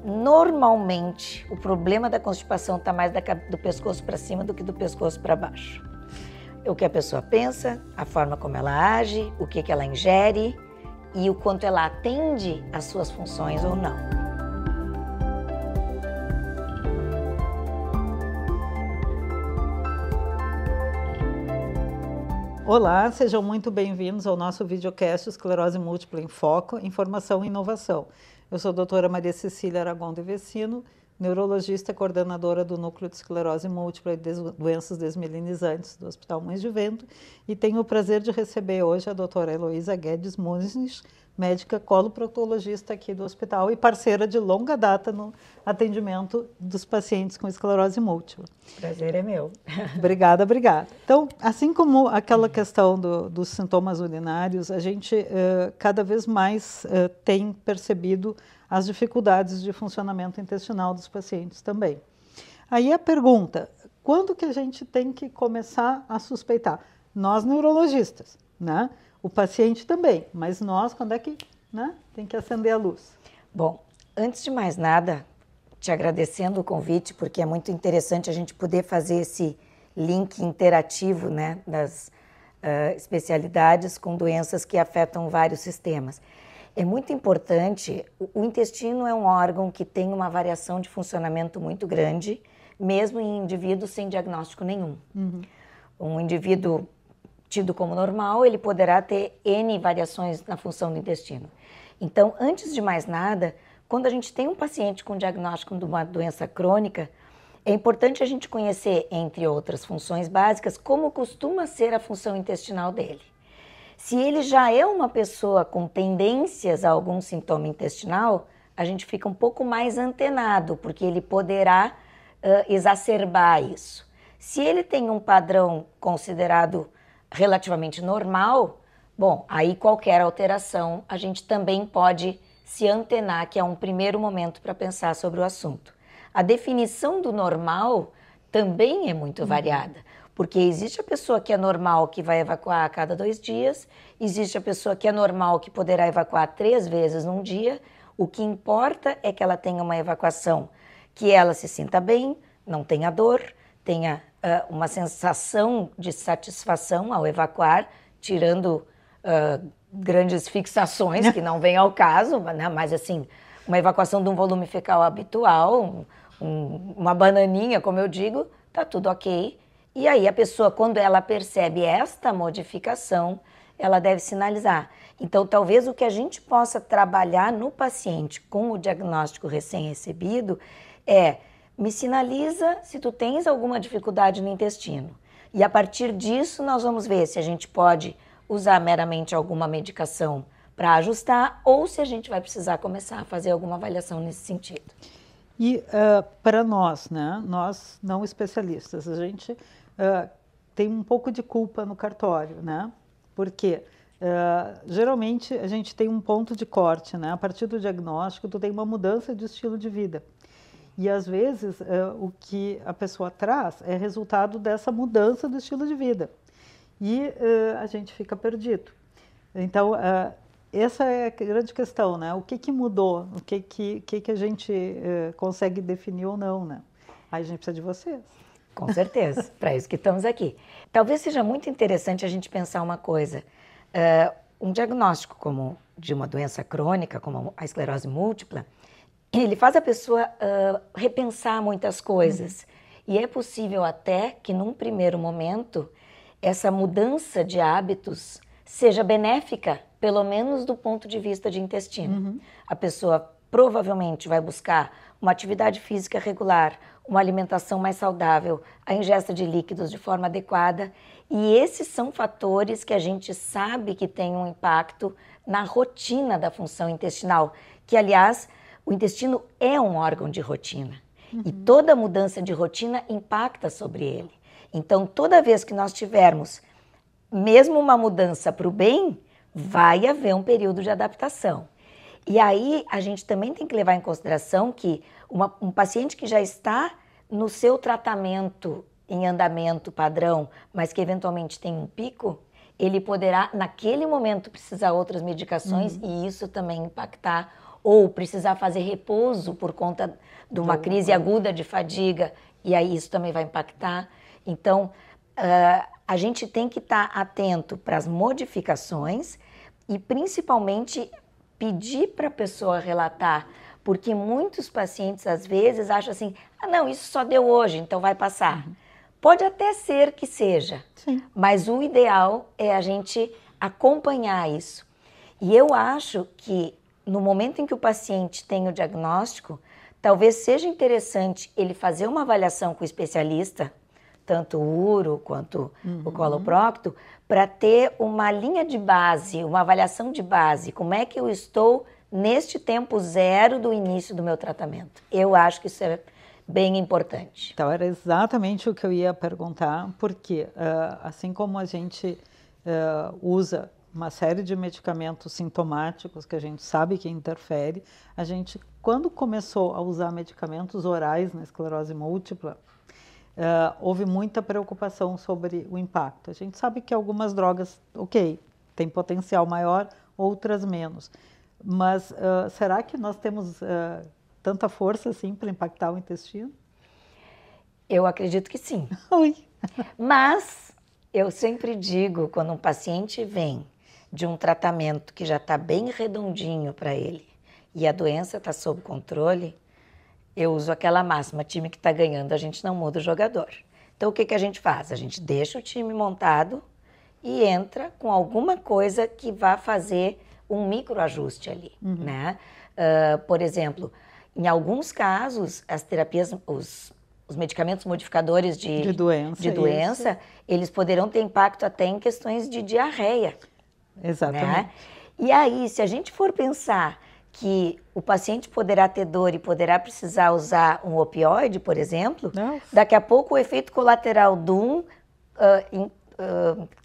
Normalmente, o problema da constipação está mais do pescoço para cima do que do pescoço para baixo. O que a pessoa pensa, a forma como ela age, o que ela ingere e o quanto ela atende às suas funções ou não. Olá, sejam muito bem-vindos ao nosso videocast Esclerose Múltipla em Foco, Informação e Inovação. Eu sou a doutora Maria Cecília Aragão de Vecino, neurologista e coordenadora do Núcleo de Esclerose Múltipla e Doenças Desmielinizantes do Hospital Mães de Vento, e tenho o prazer de receber hoje a doutora Heloísa Guedes Muniz, médica coloproctologista aqui do hospital e parceira de longa data no atendimento dos pacientes com esclerose múltipla. Prazer é meu. Obrigada. Então, assim como aquela questão dos sintomas urinários, a gente cada vez mais tem percebido as dificuldades de funcionamento intestinal dos pacientes também. Aí a pergunta, quando que a gente tem que começar a suspeitar? Nós neurologistas, né? O paciente também, mas nós, quando é que, né, tem que acender a luz? Bom, antes de mais nada, te agradecendo o convite, porque é muito interessante a gente poder fazer esse link interativo, né, das especialidades com doenças que afetam vários sistemas. É muito importante, o intestino é um órgão que tem uma variação de funcionamento muito grande, mesmo em indivíduos sem diagnóstico nenhum. Uhum. Um indivíduo tido como normal, ele poderá ter N variações na função do intestino. Então, antes de mais nada, quando a gente tem um paciente com diagnóstico de uma doença crônica, é importante a gente conhecer, entre outras funções básicas, como costuma ser a função intestinal dele. Se ele já é uma pessoa com tendências a algum sintoma intestinal, a gente fica um pouco mais antenado, porque ele poderá exacerbar isso. Se ele tem um padrão considerado relativamente normal, bom, aí qualquer alteração a gente também pode se antenar, que é um primeiro momento para pensar sobre o assunto. A definição do normal também é muito variada, porque existe a pessoa que é normal, que vai evacuar a cada 2 dias, existe a pessoa que é normal, que poderá evacuar 3 vezes num dia. O que importa é que ela tenha uma evacuação, que ela se sinta bem, não tenha dor, tenha uma sensação de satisfação ao evacuar, tirando grandes fixações que não vêm ao caso, né? Mas assim, uma evacuação de um volume fecal habitual, uma bananinha, como eu digo, tá tudo ok. E aí a pessoa, quando ela percebe esta modificação, ela deve sinalizar. Então, talvez o que a gente possa trabalhar no paciente com o diagnóstico recém-recebido é: me sinaliza se tu tens alguma dificuldade no intestino. E a partir disso nós vamos ver se a gente pode usar meramente alguma medicação para ajustar ou se a gente vai precisar começar a fazer alguma avaliação nesse sentido. E para nós, né, nós não especialistas, a gente tem um pouco de culpa no cartório, né? Porque geralmente a gente tem um ponto de corte, né? A partir do diagnóstico tu tem uma mudança de estilo de vida. E, às vezes, o que a pessoa traz é resultado dessa mudança do estilo de vida. E a gente fica perdido. Então, essa é a grande questão, né? O que mudou? O que a gente consegue definir ou não, né? Aí a gente precisa de vocês. Com certeza, para isso que estamos aqui. Talvez seja muito interessante a gente pensar uma coisa. Um diagnóstico como de uma doença crônica, como a esclerose múltipla, ele faz a pessoa repensar muitas coisas. E é possível até que, num primeiro momento, essa mudança de hábitos seja benéfica, pelo menos do ponto de vista de intestino. A pessoa provavelmente vai buscar uma atividade física regular, uma alimentação mais saudável, a ingesta de líquidos de forma adequada. E esses são fatores que a gente sabe que têm um impacto na rotina da função intestinal, que, aliás, o intestino é um órgão de rotina e toda mudança de rotina impacta sobre ele. Então, toda vez que nós tivermos mesmo uma mudança para o bem, vai haver um período de adaptação. E aí, a gente também tem que levar em consideração que um paciente que já está no seu tratamento em andamento padrão, mas que eventualmente tem um pico, ele poderá, naquele momento, precisar outras medicações e isso também impactar ou precisar fazer repouso por conta de uma crise aguda de fadiga, e aí isso também vai impactar. Então, a gente tem que estar atento para as modificações e principalmente pedir para a pessoa relatar, porque muitos pacientes às vezes acham assim, ah não, isso só deu hoje, então vai passar. Pode até ser que seja, Sim. mas o ideal é a gente acompanhar isso. E eu acho que no momento em que o paciente tem o diagnóstico, talvez seja interessante ele fazer uma avaliação com o especialista, tanto o uro quanto o coloprocto, para ter uma linha de base, uma avaliação de base, como é que eu estou neste tempo zero do início do meu tratamento. Eu acho que isso é bem importante. Então, era exatamente o que eu ia perguntar, porque assim como a gente usa uma série de medicamentos sintomáticos que a gente sabe que interfere, a gente, quando começou a usar medicamentos orais na esclerose múltipla, houve muita preocupação sobre o impacto. A gente sabe que algumas drogas, ok, têm potencial maior, outras menos. Mas será que nós temos tanta força assim para impactar o intestino? Eu acredito que sim. Ui. Mas eu sempre digo, quando um paciente vem de um tratamento que já está bem redondinho para ele e a doença está sob controle, eu uso aquela máxima, time que está ganhando, a gente não muda o jogador. Então o que a gente faz? A gente deixa o time montado e entra com alguma coisa que vá fazer um microajuste ali, né? Por exemplo, em alguns casos, as terapias, os medicamentos modificadores de doença, eles poderão ter impacto até em questões de diarreia. Exatamente. Né? E aí, se a gente for pensar que o paciente poderá ter dor e poderá precisar usar um opioide, por exemplo, daqui a pouco o efeito colateral de um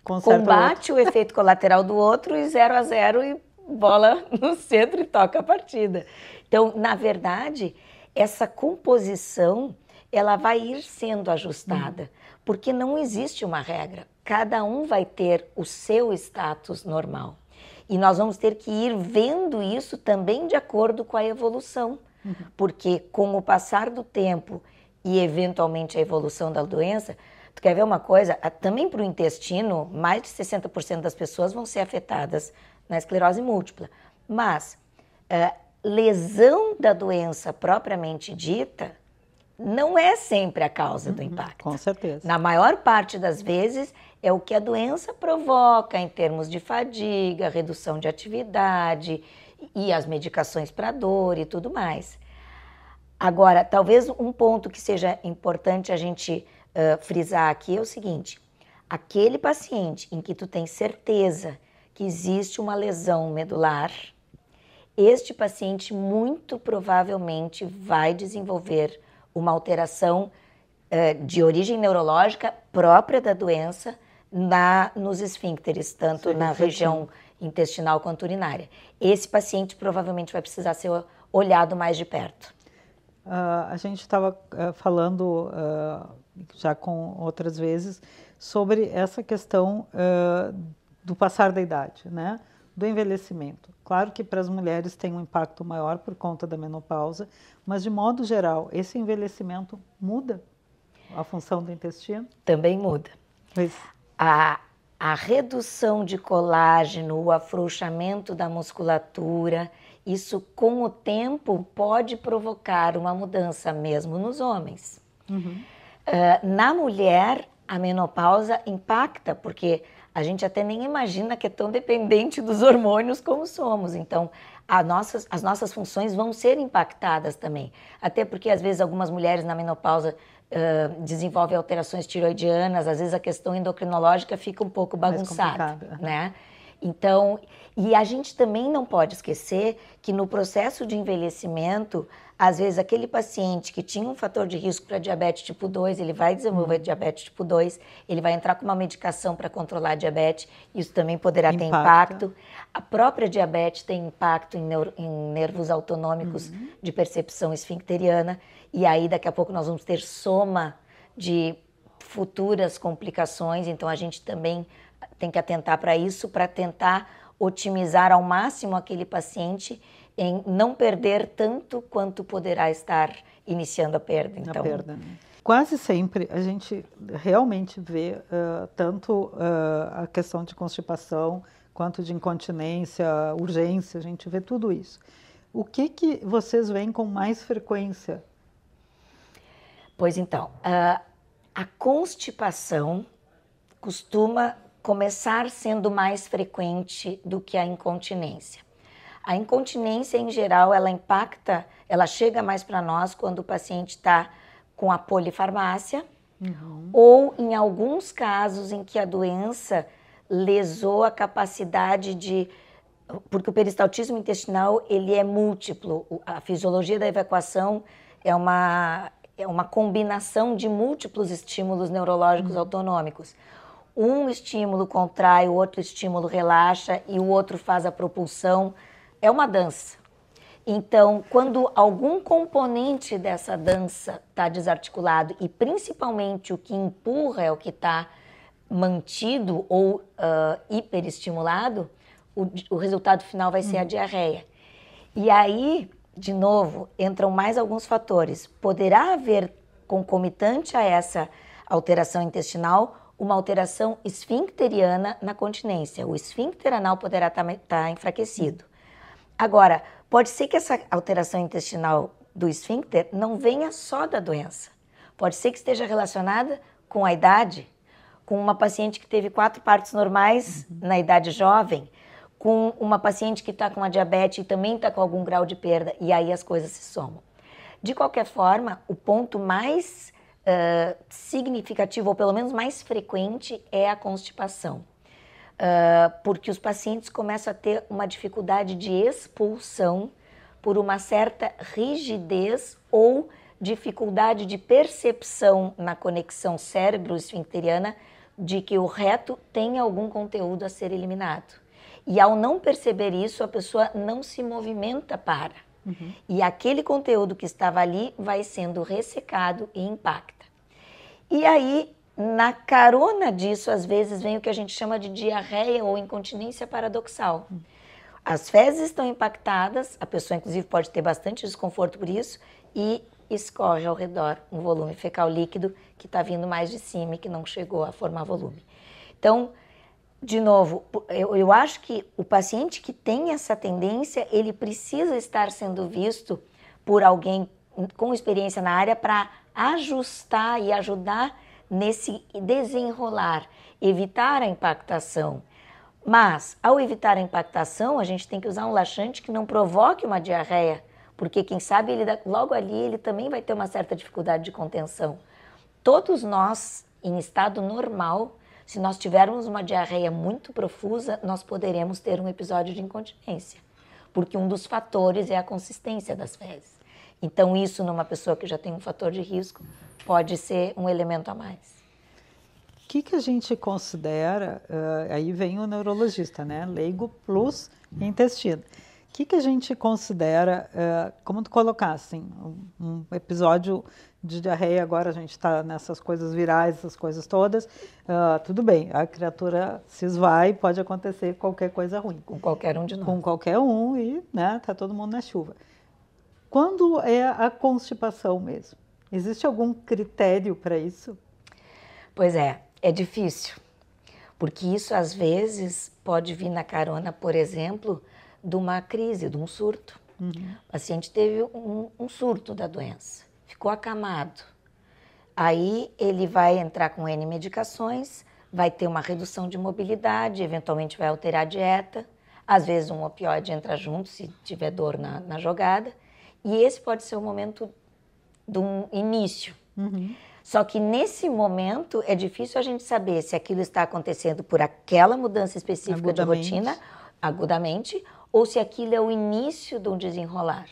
combate o efeito colateral do outro e 0-0 e bola no centro e toca a partida. Então, na verdade, essa composição ela vai ir sendo ajustada, porque não existe uma regra. Cada um vai ter o seu status normal. E nós vamos ter que ir vendo isso também de acordo com a evolução, porque com o passar do tempo e eventualmente a evolução da doença, tu quer ver uma coisa? Também para o intestino, mais de 60% das pessoas vão ser afetadas na esclerose múltipla. Mas lesão da doença propriamente dita não é sempre a causa do impacto. Com certeza. Na maior parte das vezes, é o que a doença provoca em termos de fadiga, redução de atividade e as medicações para dor e tudo mais. Agora, talvez um ponto que seja importante a gente frisar aqui é o seguinte: aquele paciente em que tu tem certeza que existe uma lesão medular, este paciente muito provavelmente vai desenvolver uma alteração de origem neurológica própria da doença nos esfíncteres, tanto na região intestinal quanto urinária. Esse paciente provavelmente vai precisar ser olhado mais de perto. A gente estava falando já com outras vezes sobre essa questão do passar da idade, né? Do envelhecimento. Claro que para as mulheres tem um impacto maior por conta da menopausa, mas de modo geral, esse envelhecimento muda a função do intestino? Também muda. A redução de colágeno, o afrouxamento da musculatura, isso com o tempo pode provocar uma mudança mesmo nos homens. Na mulher, a menopausa impacta, porque a gente até nem imagina que é tão dependente dos hormônios como somos. Então, as nossas funções vão ser impactadas também. Até porque, às vezes, algumas mulheres na menopausa desenvolvem alterações tiroidianas, às vezes a questão endocrinológica fica um pouco bagunçada, né? Então, e a gente também não pode esquecer que no processo de envelhecimento, às vezes aquele paciente que tinha um fator de risco para diabetes tipo 2, ele vai desenvolver diabetes tipo 2, ele vai entrar com uma medicação para controlar a diabetes, isso também poderá ter impacto. A própria diabetes tem impacto em nervos autonômicos de percepção esfincteriana, e aí daqui a pouco nós vamos ter soma de futuras complicações, então a gente também tem que atentar para isso, para tentar otimizar ao máximo aquele paciente em não perder tanto quanto poderá estar iniciando a perda. Então, quase sempre a gente realmente vê tanto a questão de constipação quanto de incontinência, urgência, a gente vê tudo isso. O que vocês veem com mais frequência? Pois então, a constipação costuma começar sendo mais frequente do que a incontinência. A incontinência, em geral, ela chega mais para nós quando o paciente está com a polifarmácia, ou em alguns casos em que a doença lesou a capacidade porque o peristaltismo intestinal, ele é múltiplo. A fisiologia da evacuação é uma combinação de múltiplos estímulos neurológicos autonômicos. Um estímulo contrai, o outro estímulo relaxa e o outro faz a propulsão. É uma dança. Então, quando algum componente dessa dança está desarticulado e principalmente o que empurra é o que está mantido ou hiperestimulado, o resultado final vai ser a diarreia. E aí, de novo, entram mais alguns fatores. Poderá haver, concomitante a essa alteração intestinal, uma alteração esfincteriana na continência. O esfíncter anal poderá estar enfraquecido. Agora, pode ser que essa alteração intestinal do esfíncter não venha só da doença. Pode ser que esteja relacionada com a idade, com uma paciente que teve 4 partos normais na idade jovem, com uma paciente que está com a diabetes e também está com algum grau de perda, e aí as coisas se somam. De qualquer forma, o ponto mais significativo, ou pelo menos mais frequente, é a constipação. Porque os pacientes começam a ter uma dificuldade de expulsão por uma certa rigidez ou dificuldade de percepção na conexão cérebro-esfincteriana de que o reto tem algum conteúdo a ser eliminado. E ao não perceber isso, a pessoa não se movimenta para. E aquele conteúdo que estava ali vai sendo ressecado e impacta. E aí, na carona disso, às vezes vem o que a gente chama de diarreia ou incontinência paradoxal. As fezes estão impactadas, a pessoa inclusive pode ter bastante desconforto por isso, e escorre ao redor um volume fecal líquido que está vindo mais de cima e que não chegou a formar volume. Então, de novo, eu acho que o paciente que tem essa tendência, ele precisa estar sendo visto por alguém com experiência na área para ajustar e ajudar nesse desenrolar, evitar a impactação. Mas, ao evitar a impactação, a gente tem que usar um laxante que não provoque uma diarreia, porque quem sabe logo ali ele também vai ter uma certa dificuldade de contenção. Todos nós, em estado normal, se nós tivermos uma diarreia muito profusa, nós poderemos ter um episódio de incontinência, porque um dos fatores é a consistência das fezes. Então, isso numa pessoa que já tem um fator de risco pode ser um elemento a mais. O que a gente considera, aí vem o neurologista, né? Leigo plus intestino. O que a gente considera, como tu colocasse, um episódio de diarreia, agora a gente está nessas coisas virais, essas coisas todas, tudo bem, a criatura se esvai, pode acontecer qualquer coisa ruim. Com qualquer um de nós. Com qualquer um e, né, tá todo mundo na chuva. Quando é a constipação mesmo? Existe algum critério para isso? Pois é difícil, porque isso às vezes pode vir na carona, por exemplo, de uma crise, de um surto. O paciente teve um surto da doença, ficou acamado. Aí ele vai entrar com N medicações, vai ter uma redução de mobilidade, eventualmente vai alterar a dieta, às vezes um opioide entra junto se tiver dor na jogada, e esse pode ser o momento de um início. Só que nesse momento é difícil a gente saber se aquilo está acontecendo por aquela mudança específica de rotina, agudamente, ou se aquilo é o início de um desenrolar.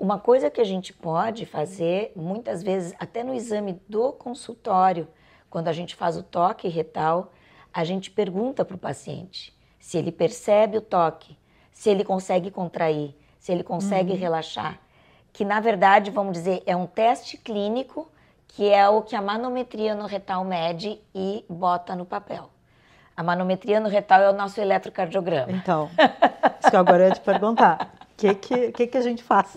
Uma coisa que a gente pode fazer, muitas vezes, até no exame do consultório, quando a gente faz o toque retal, a gente pergunta para o paciente se ele percebe o toque, se ele consegue contrair, se ele consegue relaxar, que na verdade, vamos dizer, é um teste clínico que é o que a manometria no retal mede e bota no papel. A manometria no retal é o nosso eletrocardiograma. Então, isso que agora eu ia te perguntar. O que a gente faz?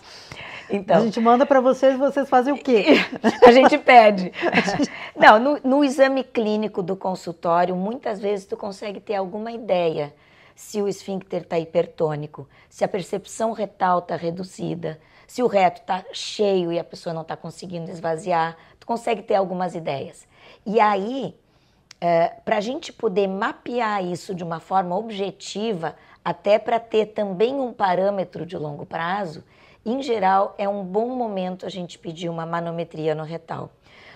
Então, a gente manda para vocês fazem o quê? A gente pede. Não, no exame clínico do consultório, muitas vezes tu consegue ter alguma ideia se o esfíncter está hipertônico, se a percepção retal está reduzida, se o reto está cheio e a pessoa não está conseguindo esvaziar, tu consegue ter algumas ideias. E aí, para a gente poder mapear isso de uma forma objetiva, até para ter também um parâmetro de longo prazo, em geral, é um bom momento a gente pedir uma manometria no retal.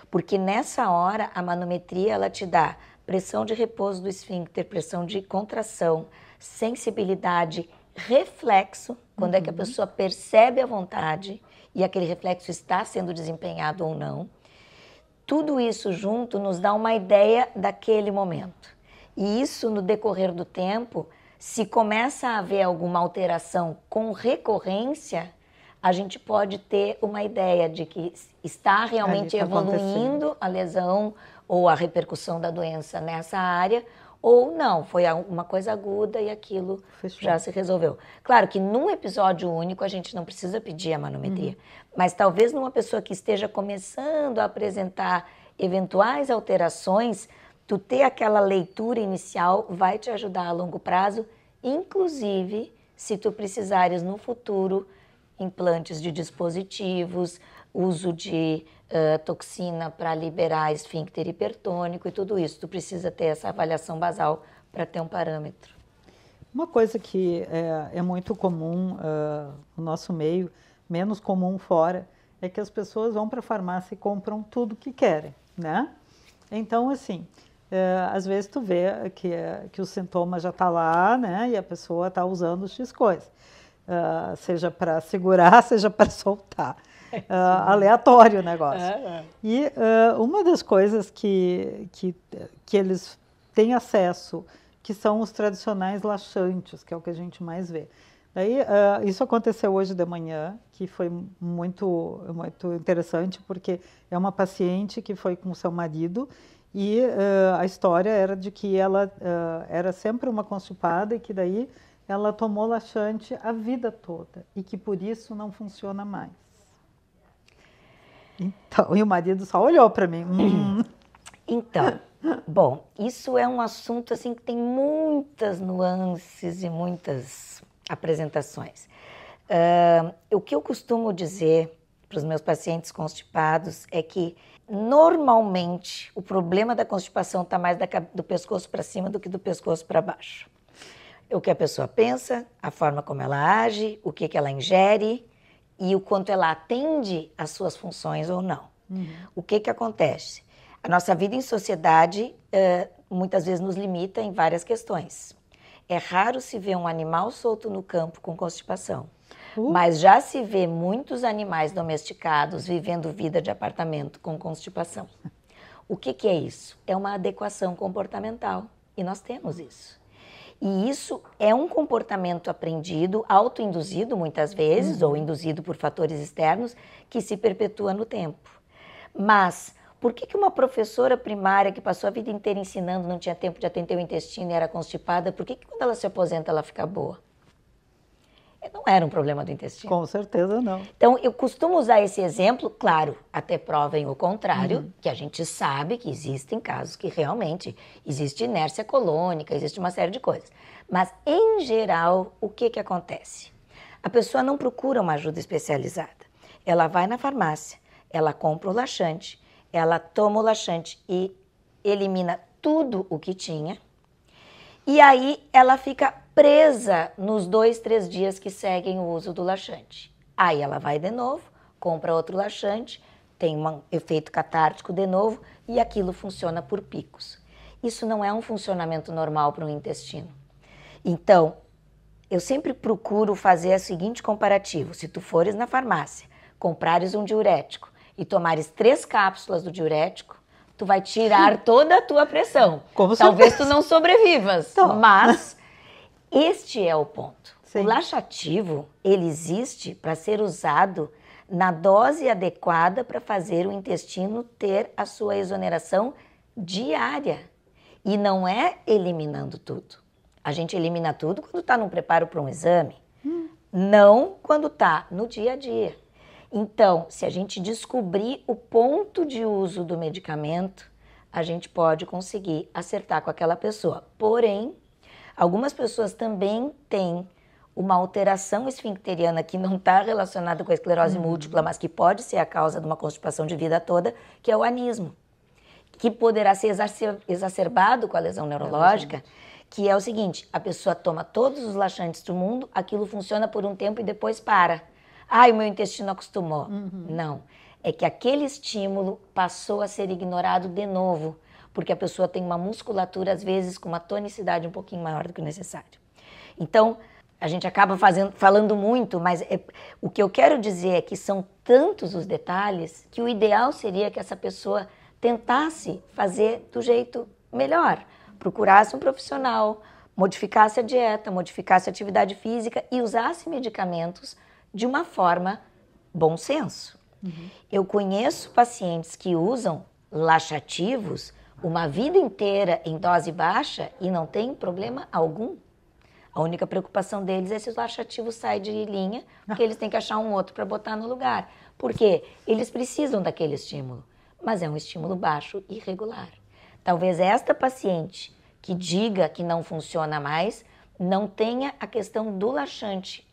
Porque nessa hora, a manometria ela te dá pressão de repouso do esfíncter, pressão de contração, sensibilidade, reflexo, quando é que a pessoa percebe a vontade e aquele reflexo está sendo desempenhado ou não. Tudo isso junto nos dá uma ideia daquele momento. E isso, no decorrer do tempo, se começa a haver alguma alteração com recorrência, a gente pode ter uma ideia de que está realmente evoluindo a lesão ou a repercussão da doença nessa área, ou não, foi uma coisa aguda e aquilo já se resolveu. Claro que num episódio único a gente não precisa pedir a manometria, mas talvez numa pessoa que esteja começando a apresentar eventuais alterações, tu ter aquela leitura inicial vai te ajudar a longo prazo, inclusive se tu precisares no futuro implantes de dispositivos, uso de toxina para liberar esfíncter hipertônico e tudo isso. Tu precisa ter essa avaliação basal para ter um parâmetro. Uma coisa que é muito comum no nosso meio, menos comum fora, é que as pessoas vão para a farmácia e compram tudo que querem, né? Então, assim, às vezes tu vê que o sintoma já está lá, né? E a pessoa está usando X coisa. Seja para segurar, seja para soltar. Aleatório o negócio. E uma das coisas que eles têm acesso, que são os tradicionais laxantes, que é o que a gente mais vê. Daí, isso aconteceu hoje de manhã, que foi muito, muito interessante, porque é uma paciente que foi com seu marido e a história era de que ela era sempre uma constipada e que daí ela tomou laxante a vida toda e que por isso não funciona mais. Então, e o marido só olhou para mim. Então, bom, isso é um assunto assim que tem muitas nuances e muitas apresentações. O que eu costumo dizer para os meus pacientes constipados é que normalmente o problema da constipação está mais do pescoço para cima do que do pescoço para baixo. O que a pessoa pensa, a forma como ela age, o que ela ingere e o quanto ela atende às suas funções ou não. O que acontece? A nossa vida em sociedade muitas vezes nos limita em várias questões. É raro se ver um animal solto no campo com constipação, mas já se vê muitos animais domesticados vivendo vida de apartamento com constipação. O que é isso? É uma adequação comportamental e nós temos isso. E isso é um comportamento aprendido, autoinduzido muitas vezes, ou induzido por fatores externos, que se perpetua no tempo. Mas por que uma professora primária que passou a vida inteira ensinando, não tinha tempo de atender o intestino e era constipada, por que quando ela se aposenta ela fica boa? Não era um problema do intestino. Com certeza não. Então, eu costumo usar esse exemplo, claro, até provem o contrário, que a gente sabe que existem casos que realmente existe inércia colônica, existe uma série de coisas. Mas, em geral, o que acontece? A pessoa não procura uma ajuda especializada. Ela vai na farmácia, ela compra o laxante, ela toma o laxante e elimina tudo o que tinha, e aí ela fica presa nos 2, 3 dias que seguem o uso do laxante. Aí ela vai de novo, compra outro laxante, tem um efeito catártico de novo e aquilo funciona por picos. Isso não é um funcionamento normal para o intestino. Então, eu sempre procuro fazer o seguinte comparativo. Se tu fores na farmácia, comprares um diurético e tomares 3 cápsulas do diurético, tu vai tirar toda a tua pressão. Talvez tu não sobrevivas, mas este é o ponto. Sim. O laxativo, ele existe para ser usado na dose adequada para fazer o intestino ter a sua exoneração diária. E não é eliminando tudo. A gente elimina tudo quando está num preparo para um exame. não quando está no dia a dia. Então, se a gente descobrir o ponto de uso do medicamento, a gente pode conseguir acertar com aquela pessoa. Porém, algumas pessoas também têm uma alteração esfincteriana que não está relacionada com a esclerose múltipla, mas que pode ser a causa de uma constipação de vida toda, que é o anismo, que poderá ser exacerbado com a lesão neurológica, que é o seguinte, a pessoa toma todos os laxantes do mundo, aquilo funciona por um tempo e depois para. Ai, o meu intestino acostumou. Não, é que aquele estímulo passou a ser ignorado de novo, porque a pessoa tem uma musculatura, às vezes, com uma tonicidade um pouquinho maior do que o necessário. Então, a gente acaba falando muito, mas o que eu quero dizer é que são tantos os detalhes que o ideal seria que essa pessoa tentasse fazer do jeito melhor, procurasse um profissional, modificasse a dieta, modificasse a atividade física e usasse medicamentos de uma forma bom senso. Eu conheço pacientes que usam laxativos uma vida inteira em dose baixa e não tem problema algum. A única preocupação deles é se os laxativos saem de linha, porque eles têm que achar um outro para botar no lugar. Por quê? Eles precisam daquele estímulo, mas é um estímulo baixo e irregular. Talvez esta paciente que diga que não funciona mais não tenha a questão do laxante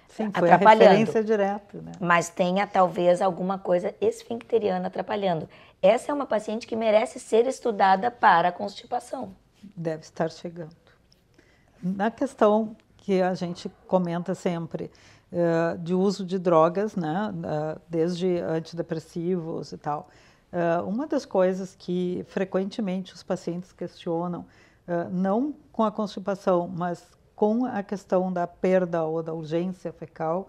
Sim, foi a atrapalhando. referência direta, né? Mas tenha talvez alguma coisa esfincteriana atrapalhando. Essa é uma paciente que merece ser estudada para a constipação. Deve estar chegando. Na questão que a gente comenta sempre de uso de drogas, né, desde antidepressivos e tal, uma das coisas que frequentemente os pacientes questionam, não com a constipação, mas com a questão da perda ou da urgência fecal,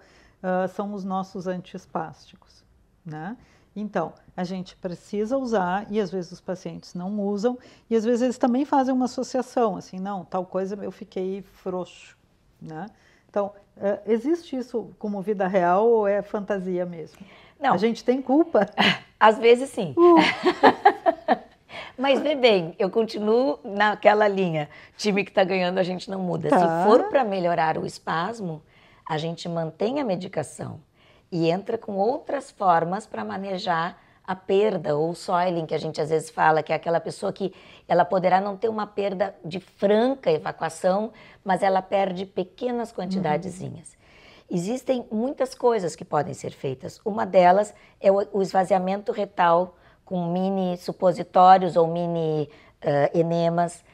são os nossos antiespásticos, né? Então, a gente precisa usar, e às vezes os pacientes não usam, e às vezes eles também fazem uma associação, assim, não, tal coisa eu fiquei frouxo, né? Então, existe isso como vida real ou é fantasia mesmo? Não. A gente tem culpa? Às vezes sim. Mas vê bem, eu continuo naquela linha, time que está ganhando a gente não muda. Tá. Se for para melhorar o espasmo, a gente mantém a medicação e entra com outras formas para manejar a perda, ou o soiling, que a gente às vezes fala, que é aquela pessoa que ela poderá não ter uma perda de franca evacuação, mas ela perde pequenas quantidadezinhas. Existem muitas coisas que podem ser feitas. Uma delas é o esvaziamento retal com mini supositórios ou mini enemas.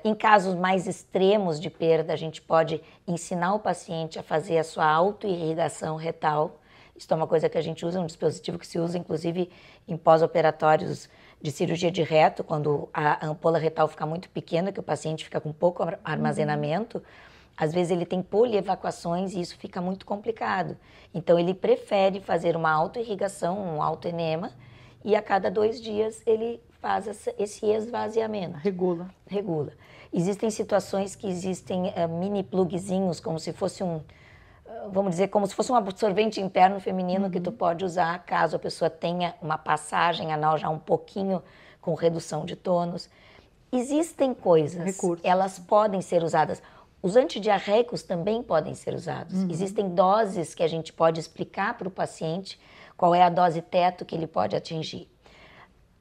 Em casos mais extremos de perda, a gente pode ensinar o paciente a fazer a sua autoirrigação retal. Isso é uma coisa que a gente usa, um dispositivo que se usa inclusive em pós-operatórios de cirurgia de reto, quando a ampola retal fica muito pequena, que o paciente fica com pouco armazenamento, às vezes ele tem polievacuações e isso fica muito complicado. Então ele prefere fazer uma autoirrigação, um autoenema, e a cada 2 dias ele faz esse esvaziamento. Regula. Regula. Existem situações que existem mini plugzinhos, como se fosse vamos dizer, como se fosse um absorvente interno feminino que tu pode usar caso a pessoa tenha uma passagem anal já um pouquinho com redução de tônus. Existem coisas, Recursos. Elas podem ser usadas. Os antidiarreicos também podem ser usados. Existem doses que a gente pode explicar para o paciente qual é a dose teto que ele pode atingir.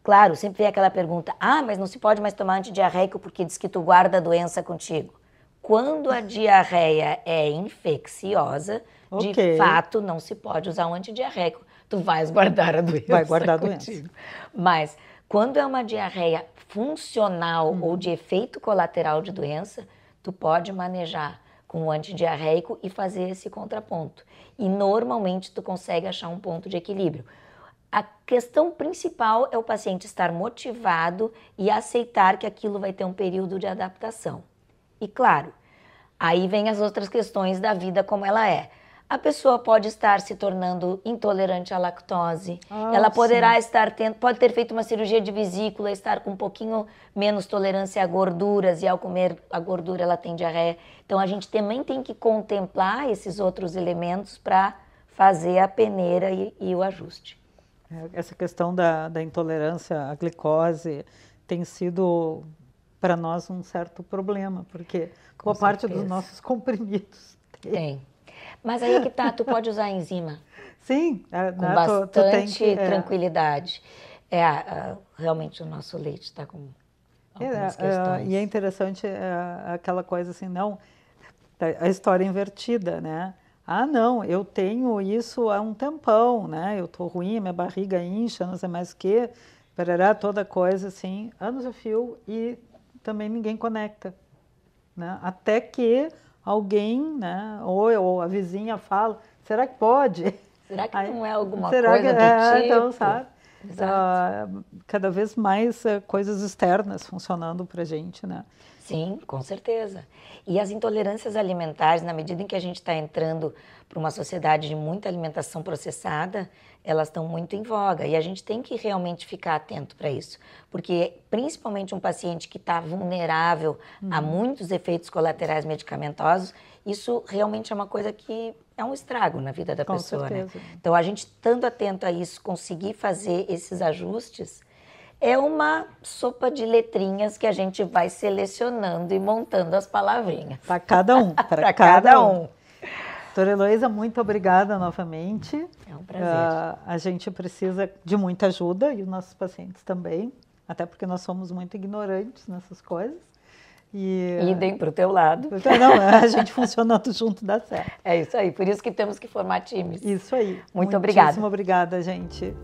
Claro, sempre vem aquela pergunta, mas não se pode mais tomar antidiarreico porque diz que tu guarda a doença contigo. Quando a diarreia é infecciosa, de fato não se pode usar um antidiarreico. Tu vais guardar a doença. Vai guardar a contigo. Mas quando é uma diarreia funcional ou de efeito colateral de doença, tu pode manejar com o antidiarreico e fazer esse contraponto. E normalmente tu consegue achar um ponto de equilíbrio. A questão principal é o paciente estar motivado e aceitar que aquilo vai ter um período de adaptação. E claro, aí vem as outras questões da vida como ela é. A pessoa pode estar se tornando intolerante à lactose, ela poderá pode ter feito uma cirurgia de vesícula, estar com um pouquinho menos tolerância a gorduras e ao comer a gordura ela tem diarreia. Então a gente também tem que contemplar esses outros elementos para fazer a peneira e o ajuste. Essa questão da intolerância à glicose tem sido para nós um certo problema, porque boa parte dos nossos comprimidos Tem. Mas aí é que tá, tu pode usar a enzima. Sim, Com né, bastante tranquilidade. Realmente o nosso leite está com algumas questões. E é interessante aquela coisa assim, não, a história invertida, né? Ah, não, eu tenho isso há um tempão, né? Eu tô ruim, minha barriga incha, não sei mais o quê, parará, toda coisa assim, anos a fio e também ninguém conecta, né? Até que alguém, né, ou a vizinha fala, será que pode? Será que não é alguma Será coisa que, do tipo? então, sabe? Exato. Cada vez mais coisas externas funcionando para a gente, né? Sim, com certeza. E as intolerâncias alimentares, na medida em que a gente está entrando para uma sociedade de muita alimentação processada, elas estão muito em voga. E a gente tem que realmente ficar atento para isso. Porque, principalmente um paciente que está vulnerável a muitos efeitos colaterais medicamentosos, isso realmente é uma coisa que é um estrago na vida da Com pessoa, certeza. né? Então, a gente estando atento a isso, conseguir fazer esses ajustes, é uma sopa de letrinhas que a gente vai selecionando e montando as palavrinhas. Para cada um. Para cada um. Doutora Heloísa, muito obrigada novamente. É um prazer. A gente precisa de muita ajuda e os nossos pacientes também, até porque nós somos muito ignorantes nessas coisas. Idem para o teu lado. Não, a gente funcionando junto dá certo. É isso aí, por isso que temos que formar times. Isso aí. Muito obrigada. Muitíssimo obrigada, gente.